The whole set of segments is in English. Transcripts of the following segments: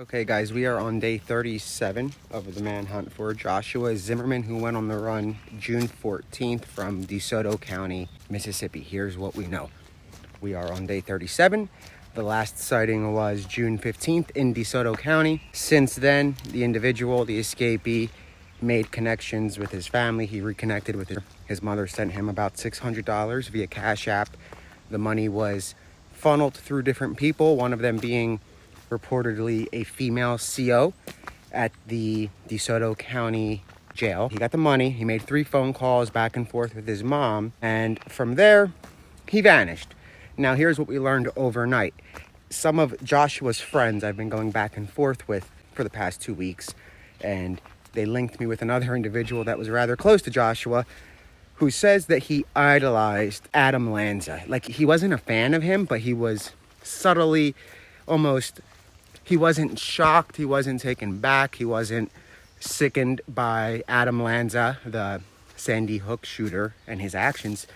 Okay, guys, we are on day 37 of the manhunt for Joshua Zimmerman, who went on the run June 14th from DeSoto County, Mississippi. Here's what we know. We are on day 37. The last sighting was June 15th in DeSoto County. Since then, the individual, the escapee, made connections with his family. He reconnected with his mother, sent him about $600 via Cash App. The money was funneled through different people, one of them being reportedly a female CO at the DeSoto County jail. He got the money. He made 3 phone calls back and forth with his mom, and from there, he vanished. Now, here's what we learned overnight. Some of Joshua's friends I've been going back and forth with for the past 2 weeks, and they linked me with another individual that was rather close to Joshua, who says that he idolized Adam Lanza. Like, he wasn't a fan of him, but he was subtly almost... He wasn't shocked, he wasn't taken back, he wasn't sickened by Adam Lanza, the Sandy Hook shooter, and his actions.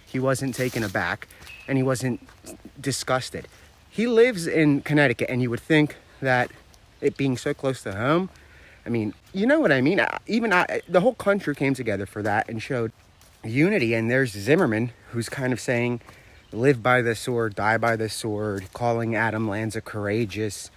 He wasn't taken aback, and he wasn't disgusted. He lives in Connecticut, and you would think that it being so close to home, I mean, you know what I mean? The whole country came together for that and showed unity, and there's Zimmerman, who's kind of saying, live by the sword, die by the sword, calling Adam Lanza courageous,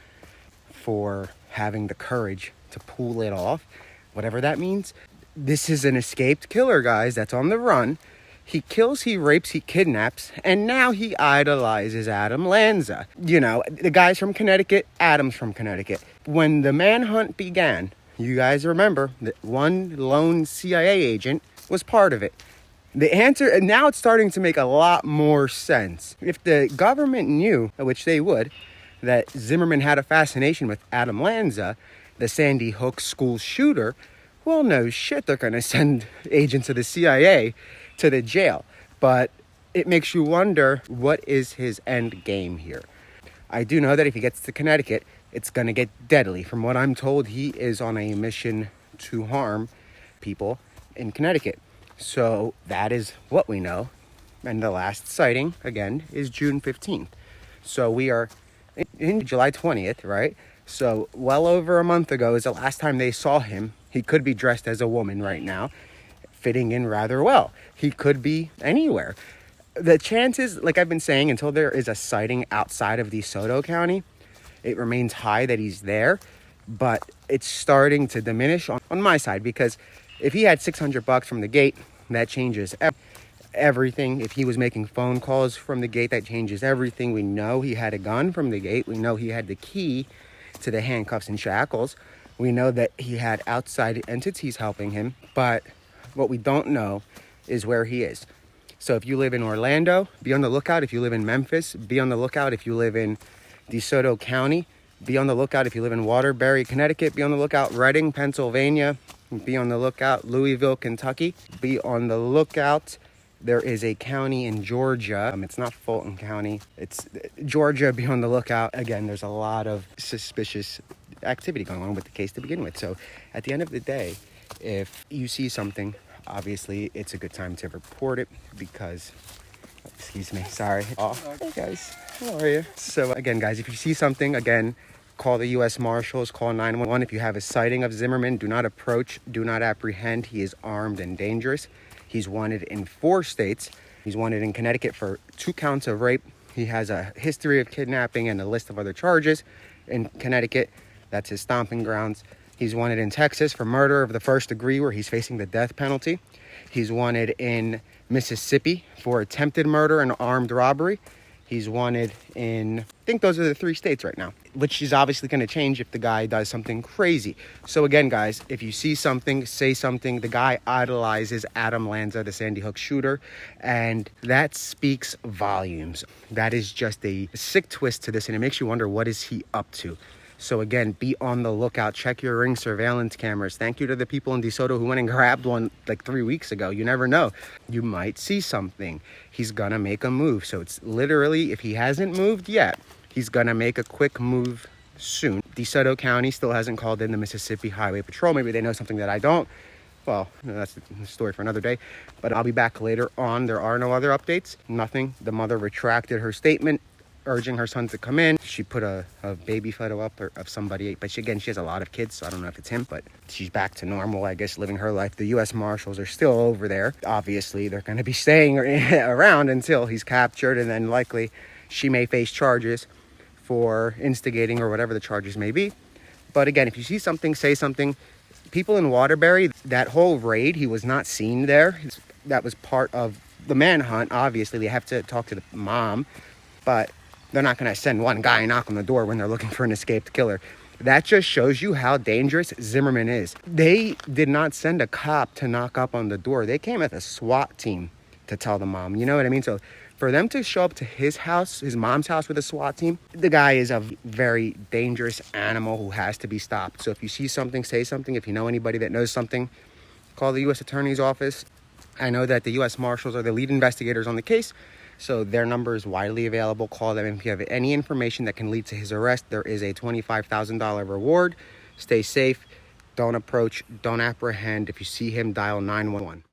for having the courage to pull it off, whatever that means. This is an escaped killer, guys, that's on the run. He kills, he rapes, he kidnaps, and now he idolizes Adam Lanza. You know, the guy's from Connecticut, Adam's from Connecticut. When the manhunt began, you guys remember that one lone CIA agent was part of it. The answer, and now it's starting to make a lot more sense. If the government knew, which they would, that Zimmerman had a fascination with Adam Lanza, the Sandy Hook school shooter, well, no shit, they're going to send agents of the CIA to the jail. But it makes you wonder, what is his end game here? I do know that if he gets to Connecticut, it's going to get deadly. From what I'm told, he is on a mission to harm people in Connecticut. So that is what we know. And the last sighting, again, is June 15th. So we are in July 20th, right? So well over a month ago is the last time they saw him. He could be dressed as a woman right now, fitting in rather well. He could be anywhere. The chances, like I've been saying, until there is a sighting outside of DeSoto County, it remains high that he's there, but it's starting to diminish on my side, because if he had $600 from the gate, that changes everything. If he was making phone calls from the gate, that changes everything. We know he had a gun from the gate. We know he had the key to the handcuffs and shackles. We know that he had outside entities helping him, but what we don't know is where he is. So if you live in Orlando, be on the lookout. If you live in Memphis, be on the lookout. If you live in DeSoto County, be on the lookout. If you live in Waterbury, Connecticut, be on the lookout. Reading, Pennsylvania, be on the lookout. Louisville, Kentucky, be on the lookout. There is a county in Georgia. It's not Fulton County. It's Georgia. Be on the lookout. Again, there's a lot of suspicious activity going on with the case to begin with. So at the end of the day, if you see something, obviously it's a good time to report it, because, excuse me, sorry. Oh, hey guys, how are you? So again, guys, if you see something, again, call the U.S. Marshals, call 911. If you have a sighting of Zimmerman, do not approach, do not apprehend. He is armed and dangerous. He's wanted in 4 states. He's wanted in Connecticut for 2 counts of rape. He has a history of kidnapping and a list of other charges in Connecticut. That's his stomping grounds. He's wanted in Texas for murder of the 1st degree, where he's facing the death penalty. He's wanted in Mississippi for attempted murder and armed robbery. He's wanted in, I think those are the 3 states right now, which is obviously going to change if the guy does something crazy. So again, guys, if you see something, say something. The guy idolizes Adam Lanza, the Sandy Hook shooter, and that speaks volumes. That is just a sick twist to this, and it makes you wonder, what is he up to? So again, be on the lookout. Check your Ring surveillance cameras. Thank you to the people in DeSoto who went and grabbed one like 3 weeks ago. You never know. You might see something. He's going to make a move. So it's literally, if he hasn't moved yet, he's going to make a quick move soon. DeSoto County still hasn't called in the Mississippi Highway Patrol. Maybe they know something that I don't. Well, that's a story for another day. But I'll be back later on. There are no other updates. Nothing. The mother retracted her statement. urging her son to come in. She put a baby photo up of somebody, but she has a lot of kids, so I don't know if it's him, but she's back to normal, I guess, living her life. The U.S. Marshals are still over there. Obviously, they're going to be staying around until he's captured, and then likely she may face charges for instigating or whatever the charges may be. But again, if you see something, say something. People in Waterbury, that whole raid, he was not seen there. That was part of the manhunt. Obviously, they have to talk to the mom, but they're not going to send one guy knock on the door when they're looking for an escaped killer. That just shows you how dangerous Zimmerman is. They did not send a cop to knock up on the door. They came with a SWAT team to tell the mom. You know what I mean? So for them to show up to his house, his mom's house, with a SWAT team, the guy is a very dangerous animal who has to be stopped. So if you see something, say something. If you know anybody that knows something, call the U.S. Attorney's Office. I know that the U.S. Marshals are the lead investigators on the case, so their number is widely available. Call them if you have any information that can lead to his arrest. There is a $25,000 reward. Stay safe. Don't approach. Don't apprehend. If you see him, dial 911.